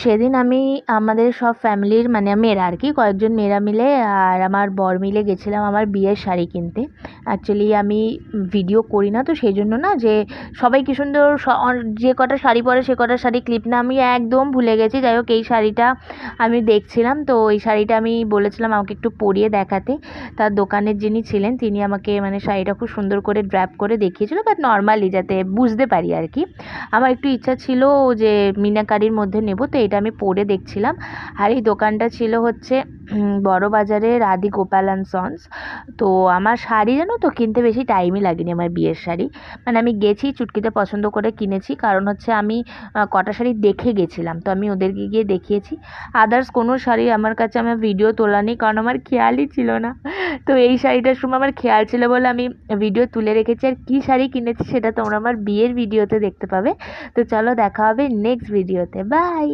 সেদিন আমি আমাদের সব ফ্যামিলির মানে মেয়েরা আর কি কয়েকজন মেয়েরা মিলে আর আমার বর মিলে গেছিলাম আমার বিয়ের শাড়ি কিনতে। অ্যাকচুয়ালি আমি ভিডিও করি না, তো সেই জন্য না যে সবাই কী সুন্দর যে কটা শাড়ি পরে সে কটা শাড়ি ক্লিপ না আমি একদম ভুলে গেছি। যাই হোক, এই শাড়িটা আমি দেখছিলাম, তো এই শাড়িটা আমি বলেছিলাম আমাকে একটু পরিয়ে দেখাতে। তার দোকানের যিনি ছিলেন তিনি আমাকে মানে শাড়িটা খুব সুন্দর করে ড্র্যাপ করে দেখিয়েছিল, বাট নর্মালি যাতে বুঝতে পারি আর কি। আমার একটু ইচ্ছা ছিল যে মিনাকারির মধ্যে নেব, তো এটা আমি পরে দেখছিলাম। আর এই দোকানটা ছিল হচ্ছে বড় বাজারে রাধি গোপাল অ্যান্ড সন্স। তো আমার শাড়ি জানো তো কিনতে বেশি টাইমই লাগেনি, আমার বিয়ের শাড়ি। মানে আমি গেছি চুটকিতে পছন্দ করে কিনেছি, কারণ হচ্ছে আমি কটা শাড়ি দেখে গেছিলাম, তো আমি ওদেরকে গিয়ে দেখিয়েছি। আদার্স কোনো শাড়ি আমার কাছে আমার ভিডিও তোলা নেই, কারণ আমার খেয়ালই ছিল না। তো এই শাড়িটার সময় আমার খেয়াল ছিল বলে আমি ভিডিও তুলে রেখেছি। আর কী শাড়ি কিনেছি সেটা তোমরা আমার বিয়ের ভিডিওতে দেখতে পাবে। তো চলো দেখা হবে নেক্সট ভিডিওতে, বাই।